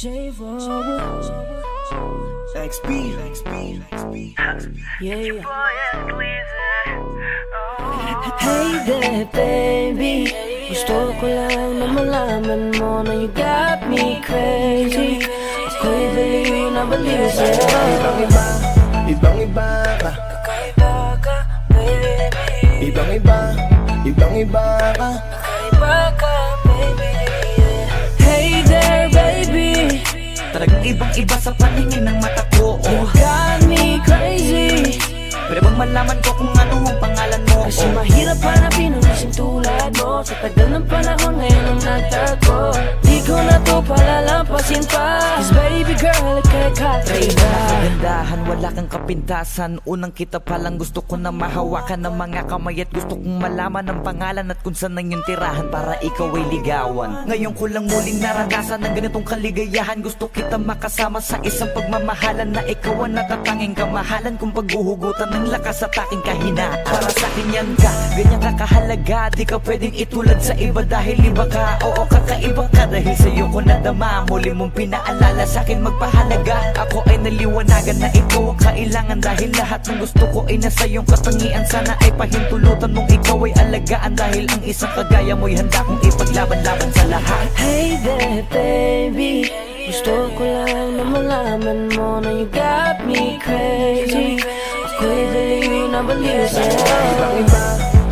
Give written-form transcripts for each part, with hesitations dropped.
XP. Yeah. Hey there, baby. Gusto ko lang na malaman mo na you got me crazy. Ako'y baliw na baliw sa'yo. Ibang-iba ka. Kakaiba ka, baby. Ibang-iba ka. Kakaiba ka, baby. Hey there, baby. Talagang ibang-iba sa paningin ng mata ko. You got me crazy. Pwede bang malaman ko kung ano ang pangalan mo? Kasi mahirap hanapin ang isang tulad mo. Sa tagal ng panahon ngayon ang nagtago. Di ko na to palalampasin pa. Cause baby girl, ika'y kakaiba. Kagandahan, wala kang kapintasan. Unang kita palang gusto ko na mahawakan ng mga kamay. At gusto kong malaman ang pangalan at kung saan ang iyong tirahan para ikaw ay ligawan. Ngayon ko lang muling naranasan ng ganitong kaligayahan. Gusto kita makasama sa isang pagmamahalan na ikaw ang natatanging kamahalan kung paghuhugutan ng lakas at aking kahinaan. Para sa akin yan ka, ganyan ka kahalaga. Di ka pwedeng itulad sa iba dahil iba ka. Oo, kakaiba ka dahil sa'yo ko nadama. Muli mong pinaalala sa akin magpahalaga. Ako ay naliwanagan na ikaw ang kailangan. Dahil lahat ng gusto ko ay nasa iyong katangian. Sana ay pahintulutan mong ikaw ay alagaan. Dahil ang isang kagaya mo'y handa kong ipaglaban-laban sa lahat. Hey there, baby. Gusto ko lang na malaman mo na you got me crazy. Ako'y baliw na baliw sa'yo.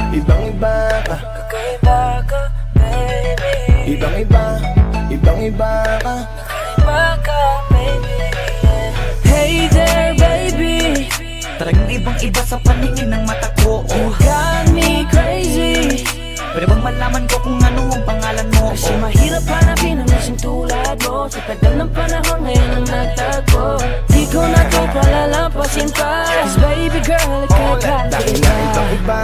Ibang-iba ka. Kakaiba ka, baby. Ibang-iba ka. Kakaiba ka, baby. Hey there, baby. Talagang ibang-iba sa paningin ng mata ko. You got me crazy. Pwede bang malaman ko kung ano ang pangalan mo? Kasi mahirap hanapin ang isang tulad mo. Sa tagal ng panahon ngayon ang nagtago. Di ko na to palalampasin pa. Cause baby girl, ika'y Dahil na kakaiba.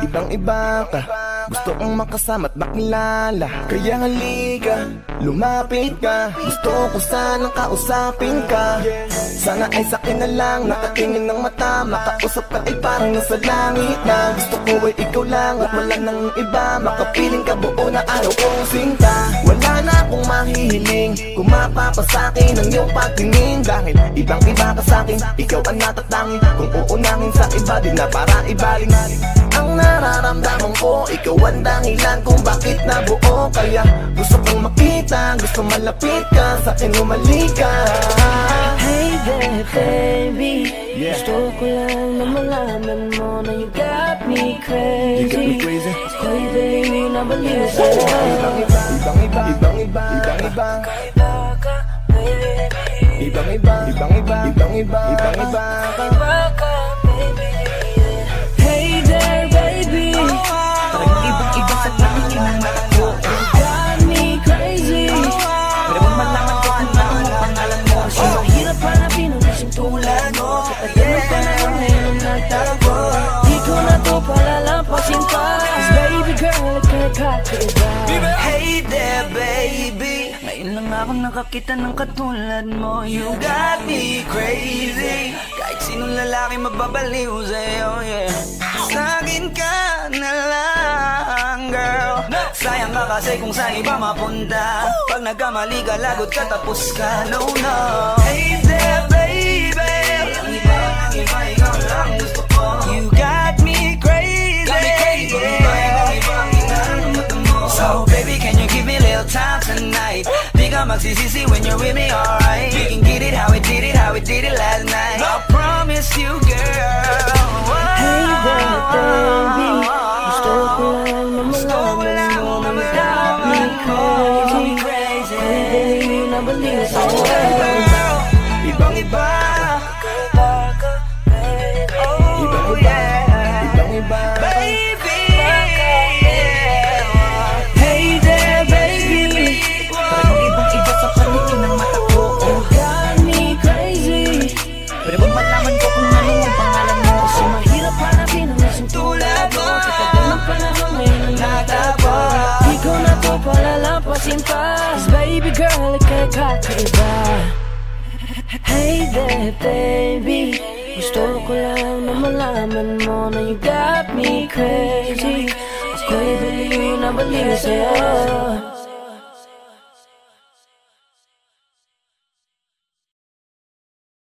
ibang-iba ka. Gusto kong makasama at makilala. Kaya halika, lumapit ka. Gusto ko sanang kausapin ka. Sana ay sakin na lang, nakatingin ng mata. Makausap ka ay parang nasa langit na. Gusto ko ay ikaw lang at wala nang iba. Makapiling ka buo na araw kong sinta. Wala na akong mahihiling kung mapapasakin ang iyong pagtingin. Dahil ibang-iba ka sakin, ikaw ang natatangin. Kung uunangin sa iba, di na para ibaling. Ang nararamdaman ko, ikaw ang dahilan kung bakit nabuo. Kaya gusto kong makita, gusto malapit ka, sa akin umalik ka. Hey there, baby. Gusto ko lang na malaman mo na you got me crazy. Ako'y baliw na baliw sa'yo. Ibang-iba Kakaiba ka, baby. Ibang-iba ka. Kakaiba ka, baby. Hey there, baby. Talagang ibang-iba sa paningin ng mata ko. You got me crazy. Pwede bang malaman ko kung ano ang pangalan mo? Kasi mahirap hanapin ang isang tulad mo. Sa tagal ng panahon ngayon ang nagtago. Di ko na to palalampasin pa. Cause baby girl, ika'y kakaiba. Hey there, baby. Ngayon lang ako nakakita ng katulad mo. You got me crazy. Kahit sinong lalaki mababaliw sa'yo, yeah. Sa'kin ka na lang, girl. Sayang ka kasi kung saan iba mapunta. Pag nagkamali ka, lagot ka, tapos ka. No, no. Hey there, baby. Ang iba, ikaw lang gusto ko. You got me crazy. So baby, can you give me a little time tonight? Di ka magsisisi when you're with me, alright? We can get it how we did it last night. I promise you, girl. Hey there, baby. Gusto ko lang na malaman mo na you got me crazy. Ako'y baliw na baliw sa'yo. Ibang-iba. Kakaiba ka, baby. Oh yeah. Ibang-iba. Baby. Hey there, baby. Talagang ibang-iba sa paningin ng mata ko. You got me crazy. Pwede bang malaman ko kung ano ang pangalan mo? Kasi mahirap hanapin ang isang tulad mo. Sa tagal ng panahon ngayon ang nagtago. Di ko na to palalampasin pa. Cause baby girl, ika'y kakaiba. Hey there, baby. Gusto ko lang na malaman mo na you got me crazy. Ako'y baliw na baliw sa'yo.